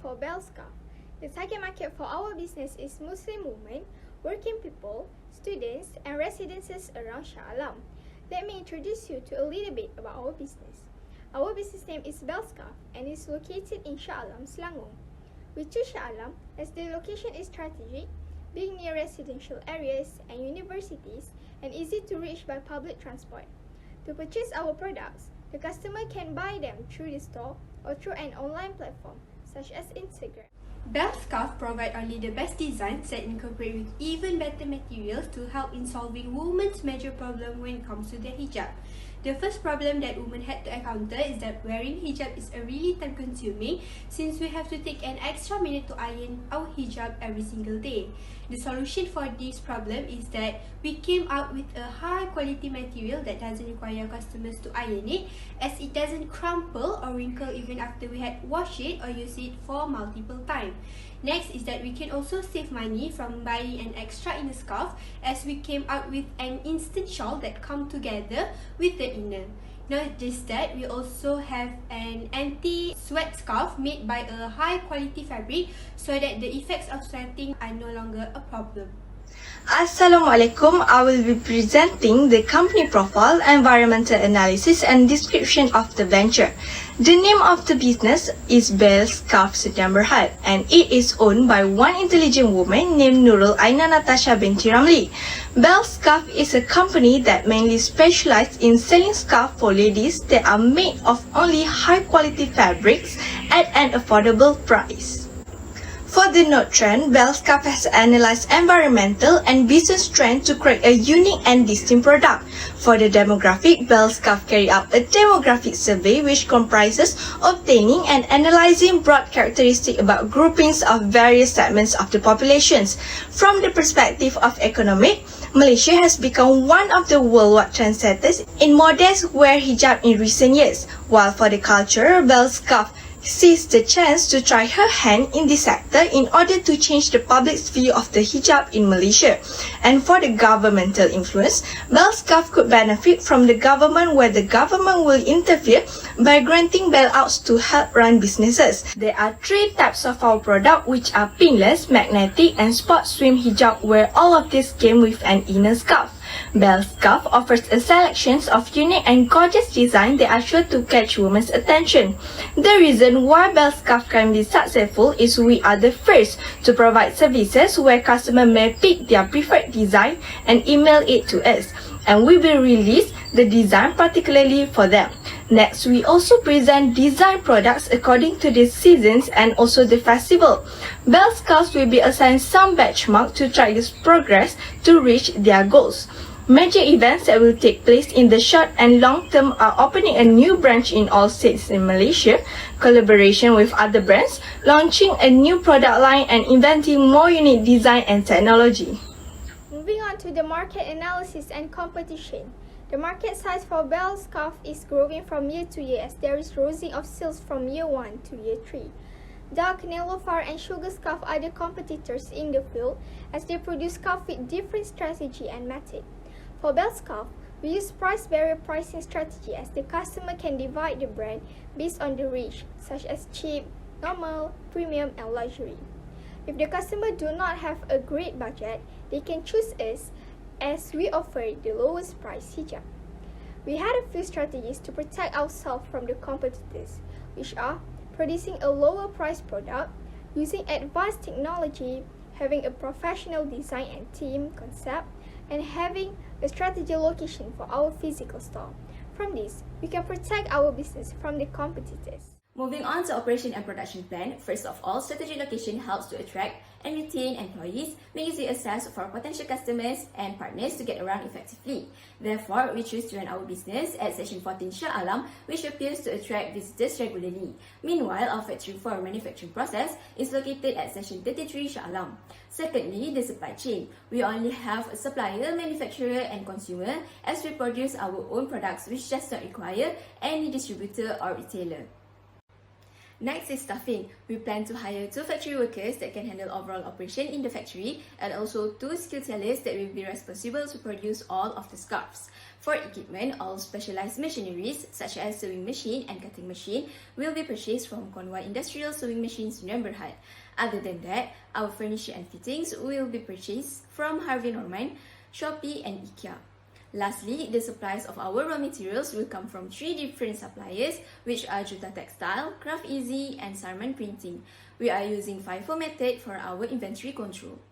for Bell Scarf. The target market for our business is Muslim women, working people, students, and residences around Shah Alam. Let me introduce you to a little bit about our business. Our business name is Bell Scarf and is located in Shah Alam, Selangor. We choose Shah Alam as the location is strategic, being near residential areas and universities and easy to reach by public transport. To purchase our products, the customer can buy them through the store or through an online platform such as Instagram. Bell Scarf provide only the best designs that incorporate with even better materials to help in solving women's major problem when it comes to their hijab. The first problem that women had to encounter is that wearing hijab is a really time consuming since we have to take an extra minute to iron our hijab every single day. The solution for this problem is that we came out with a high quality material that doesn't require customers to iron it, as it doesn't crumple or wrinkle even after we had washed it or used it for multiple times. Next is that we can also save money from buying an extra inner scarf, as we came out with an instant shawl that come together with the inner. Not just that, we also have an anti-sweat scarf made by a high quality fabric so that the effects of sweating are no longer a problem. Assalamualaikum. I will be presenting the company profile, environmental analysis and description of the venture. The name of the business is Bell Scarf Sdn Bhd and it is owned by one intelligent woman named Nurul Aina Natasha binti Ramli. Bell Scarf is a company that mainly specializes in selling scarves for ladies that are made of only high quality fabrics at an affordable price. For the node trend, Bell Scarf has analyzed environmental and business trends to create a unique and distinct product. For the demographic, Bell Scarf carried out a demographic survey which comprises obtaining and analyzing broad characteristics about groupings of various segments of the populations. From the perspective of economic, Malaysia has become one of the worldwide trendsetters in modest wear hijab in recent years, while for the culture, Bell Scarf seized the chance to try her hand in this sector in order to change the public's view of the hijab in Malaysia. And for the governmental influence, Bell Scarf could benefit from the government, where the government will interfere by granting bailouts to help run businesses. There are three types of our product, which are pinless, magnetic and sport swim hijab, where all of this came with an inner scarf. Bell Scarf offers a selection of unique and gorgeous designs that are sure to catch women's attention. The reason why Bell Scarf can be successful is we are the first to provide services where customers may pick their preferred design and email it to us, and we will release the design particularly for them. Next, we also present design products according to the seasons and also the festival. Bell Scarves will be assigned some benchmark to track this progress to reach their goals. Major events that will take place in the short and long term are opening a new branch in all states in Malaysia, collaboration with other brands, launching a new product line and inventing more unique design and technology. Moving on to the market analysis and competition. The market size for Bell Scarf is growing from year to year as there is rising of sales from year 1 to year 3. Dark, Nelophar and Sugar Scarf are the competitors in the field as they produce scarf with different strategy and method. For Bell Scarf, we use price barrier pricing strategy as the customer can divide the brand based on the range, such as cheap, normal, premium and luxury. If the customer do not have a great budget, they can choose us as we offer the lowest price hijab. We had a few strategies to protect ourselves from the competitors, which are producing a lower price product, using advanced technology, having a professional design and team concept, and having a strategic location for our physical store. From this, we can protect our business from the competitors. Moving on to operation and production plan, first of all, strategic location helps to attract and retain employees, making it access for potential customers and partners to get around effectively. Therefore, we choose to run our business at Section 14 Shah Alam, which appears to attract visitors regularly. Meanwhile, our factory for manufacturing process is located at Section 33 Shah Alam. Secondly, the supply chain. We only have a supplier, manufacturer and consumer, as we produce our own products, which does not require any distributor or retailer. Next is staffing. We plan to hire 2 factory workers that can handle overall operation in the factory and also 2 skilled sellers that will be responsible to produce all of the scarves. For equipment, all specialized machineries such as sewing machine and cutting machine will be purchased from Konwa Industrial Sewing Machines Sdn Bhd. Other than that, our furniture and fittings will be purchased from Harvey Norman, Shopee and IKEA. Lastly, the supplies of our raw materials will come from 3 different suppliers, which are Juta Textile, Craft Easy, and Sarman Printing. We are using FIFO method for our inventory control.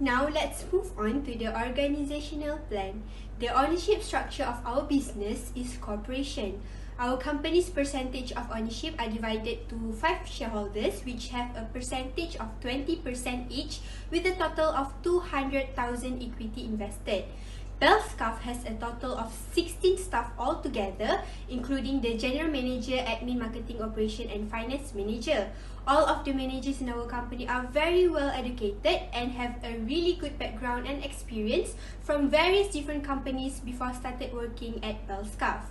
Now let's move on to the organizational plan. The ownership structure of our business is corporation. Our company's percentage of ownership are divided to 5 shareholders, which have a percentage of 20% each, with a total of 200,000 equity invested. Bellscarf has a total of 16 staff altogether, including the general manager, admin, marketing, operation, and finance manager. All of the managers in our company are very well educated and have a really good background and experience from various different companies before started working at Bellscarf.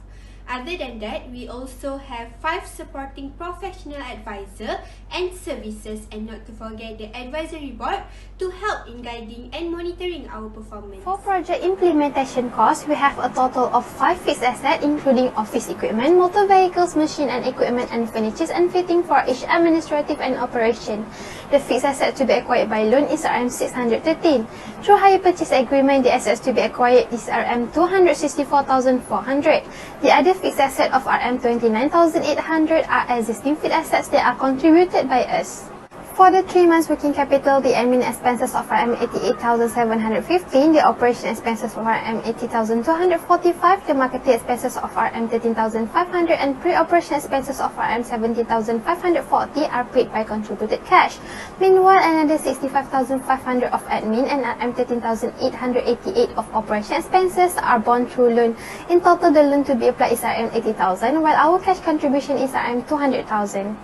Other than that, we also have 5 supporting professional advisor and services, and not to forget the advisory board to help in guiding and monitoring our performance. For project implementation costs, we have a total of 5 fixed assets, including office equipment, motor vehicles, machine and equipment, and furniture and fitting for each administrative and operation. The fixed asset to be acquired by loan is RM613. Through hire purchase agreement, the assets to be acquired is RM264,400. The other fixed asset of RM29,800 are existing fixed assets that are contributed by us. For the 3 months working capital, the admin expenses of RM88,715, the operation expenses of RM80,245, the marketing expenses of RM13,500, and pre-operation expenses of RM17,540 are paid by contributed cash. Meanwhile, another 65,500 of admin and RM13,888 of operation expenses are borne through loan. In total, the loan to be applied is RM80,000, while our cash contribution is RM200,000.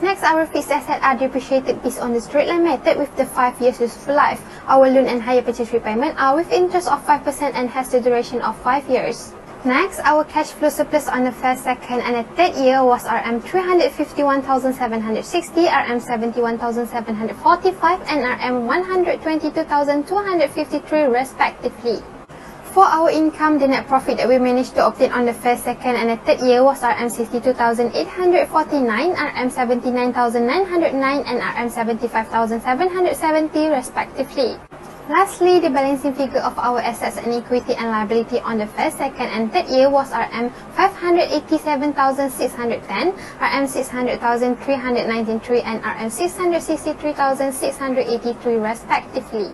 Next, our fixed assets are depreciated based on the straight line method with the 5 years useful life. Our loan and hire purchase repayment are with interest of 5% and has the duration of 5 years. Next, our cash flow surplus on the first, second, and the third year was RM351,760, RM71,745, and RM122,253 respectively. For our income, the net profit that we managed to obtain on the first, second, and the third year was RM62,849, RM79,909, and RM75,770 respectively. Lastly, the balancing figure of our assets and equity and liability on the first, second, and third year was RM587,610, RM600,393, and RM663,683 respectively.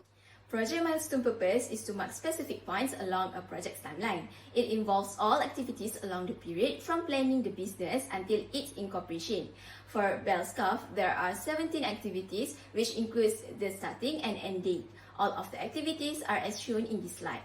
Project milestone purpose is to mark specific points along a project's timeline. It involves all activities along the period from planning the business until its incorporation. For Bellscarf, there are 17 activities, which includes the starting and end date. All of the activities are as shown in this slide.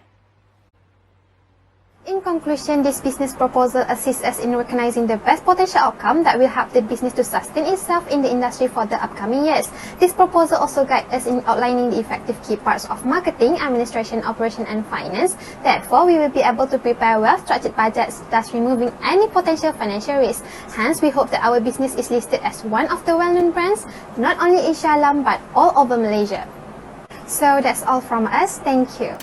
In conclusion, this business proposal assists us in recognizing the best potential outcome that will help the business to sustain itself in the industry for the upcoming years. This proposal also guides us in outlining the effective key parts of marketing, administration, operation, and finance. Therefore, we will be able to prepare well-structured budgets, thus removing any potential financial risk. Hence, we hope that our business is listed as one of the well-known brands, not only in Shah Alam but all over Malaysia. So that's all from us. Thank you.